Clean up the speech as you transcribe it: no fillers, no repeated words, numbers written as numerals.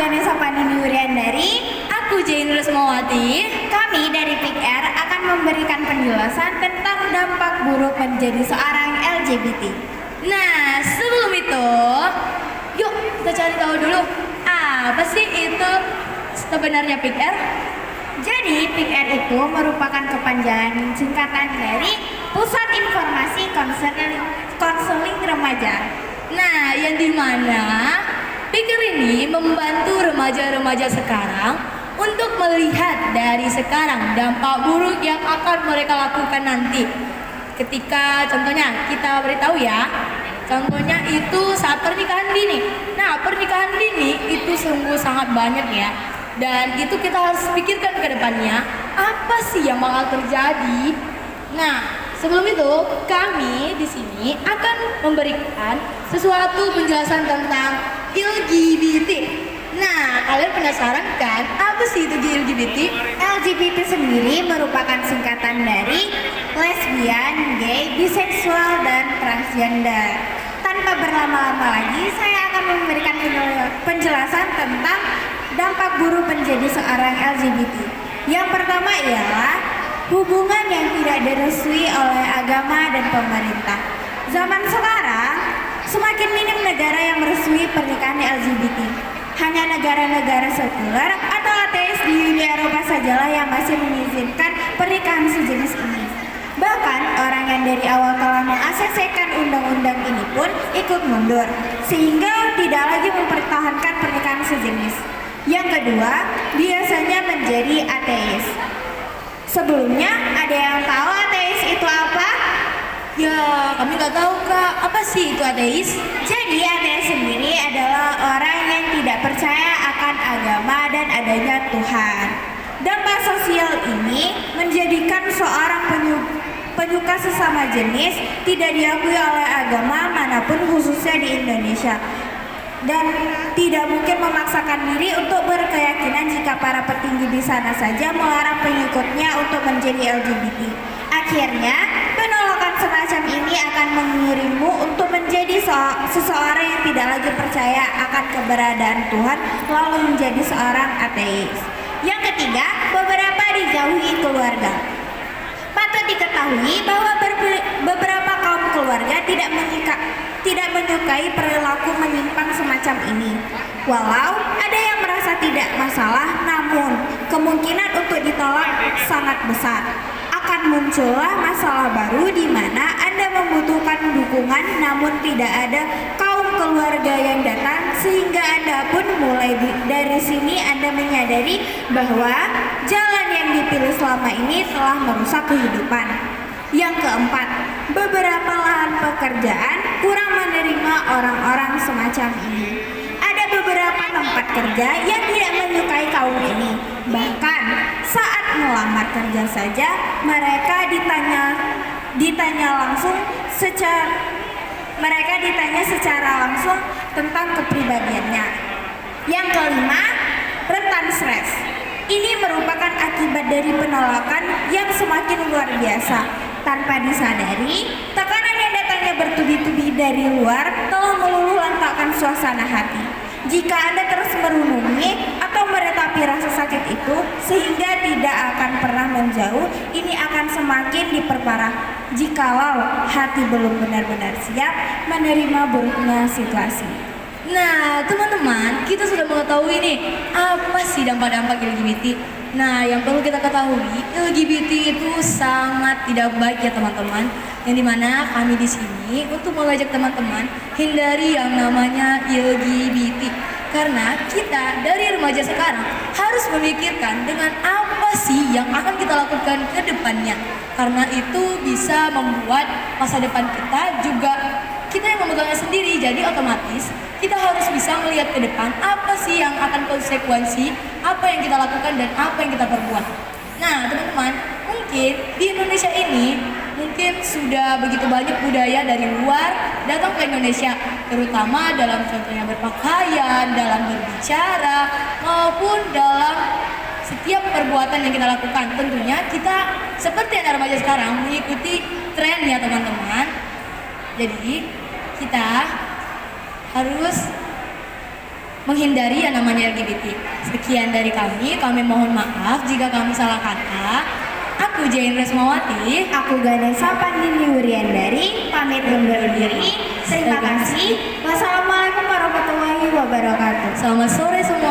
Ganesha Panini Wuryandari. Aku Jainul Semawati. Kami dari PIKR akan memberikan penjelasan tentang dampak buruk menjadi seorang LGBT. Nah, sebelum itu, yuk kita cari tahu dulu apa sih itu sebenarnya PIKR? Jadi PIKR itu merupakan kepanjangan singkatan dari Pusat Informasi Konseling Remaja. Nah, yang dimana PIKR ini membantu remaja-remaja sekarang untuk melihat dari sekarang dampak buruk yang akan mereka lakukan nanti. Ketika contohnya kita beritahu ya, contohnya itu saat pernikahan dini. Nah, pernikahan dini itu sungguh sangat banyak ya. Dan itu kita harus pikirkan ke depannya, apa sih yang bakal terjadi. Nah, sebelum itu kami di sini akan memberikan sesuatu penjelasan tentang LGBT. Nah, kalian penasaran kan apa sih itu LGBT? LGBT sendiri merupakan singkatan dari lesbian, gay, biseksual, dan transgender. Tanpa berlama-lama lagi, saya akan memberikan penjelasan tentang dampak buruk menjadi seorang LGBT. Yang pertama ialah hubungan yang tidak direstui oleh agama dan pemerintah. Zaman sekarang, semakin minim negara yang merestui pernikahan LGBT. Hanya negara-negara sekuler atau ateis di Uni Eropa sajalah yang masih mengizinkan pernikahan sejenis ini. Bahkan orang yang dari awal telah mengakseskan undang-undang ini pun ikut mundur, sehingga tidak lagi mempertahankan pernikahan sejenis. Yang kedua, biasanya menjadi ateis. Sebelumnya, ada yang tahu ateis itu apa? Ya, kami nggak tahu Kak, apa sih itu ateis? Jadi ateis sendiri adalah orang yang tidak percaya akan agama dan adanya Tuhan. Dampak sosial ini menjadikan seorang penyuka sesama jenis tidak diakui oleh agama manapun, khususnya di Indonesia. Dan tidak mungkin memaksakan diri untuk berkeyakinan jika para petinggi di sana saja melarang pengikutnya untuk menjadi LGBT. Akhirnya, penolakan semacam ini akan mengirimmu untuk menjadi seseorang yang tidak lagi percaya akan keberadaan Tuhan, lalu menjadi seorang ateis. Yang ketiga, beberapa dijauhi keluarga. Patut diketahui bahwa beberapa kaum keluarga tidak menyukai perilaku menyimpang semacam ini. Walau ada yang merasa tidak masalah, namun kemungkinan untuk ditolak sangat besar. Akan muncullah masalah baru di mana Anda membutuhkan dukungan namun tidak ada kaum keluarga yang datang, sehingga Anda pun mulai dari sini Anda menyadari bahwa jalan yang dipilih selama ini telah merusak kehidupan. Yang keempat, beberapa lahan pekerjaan kurang menerima orang-orang semacam ini. Ada beberapa tempat kerja yang tidak menyukai kaum ini. Bahkan saat melamar kerja saja mereka ditanya secara langsung tentang kepribadiannya. Yang kelima, rentan stres. Ini merupakan akibat dari penolakan yang semakin luar biasa. Tanpa disadari, tekanan yang datangnya bertubi-tubi dari luar telah meluluh lantakkan suasana hati. Jika Anda terus merenungi atau meratapi rasa sakit itu sehingga tidak akan pernah menjauh, ini akan semakin diperparah jikalau hati belum benar-benar siap menerima buruknya situasi. Nah, teman-teman, kita sudah mengetahui nih apa sih dampak-dampak LGBT. Nah, yang perlu kita ketahui, LGBT itu sangat tidak baik ya teman-teman. Yang dimana kami di sini untuk mengajak teman-teman hindari yang namanya LGBT. Karena kita dari remaja sekarang harus memikirkan dengan apa sih yang akan kita lakukan ke depannya. Karena itu bisa membuat masa depan kita juga kita yang memegangnya sendiri. Jadi otomatis kita harus bisa melihat ke depan apa sih yang akan konsekuensi apa yang kita lakukan dan apa yang kita perbuat. Nah teman-teman, mungkin di Indonesia ini mungkin sudah begitu banyak budaya dari luar datang ke Indonesia, terutama dalam contohnya berpakaian, dalam berbicara, maupun dalam setiap perbuatan yang kita lakukan. Tentunya kita seperti anak remaja sekarang mengikuti tren ya teman-teman. Jadi kita harus menghindari yang namanya LGBT. Sekian dari kami mohon maaf jika kami salah kata. Aku Jain Resmawati. Aku Ganesha Pandini Wuryandari, pamit undur diri. Terima kasih. Wassalamualaikum warahmatullahi wabarakatuh. Selamat sore semua.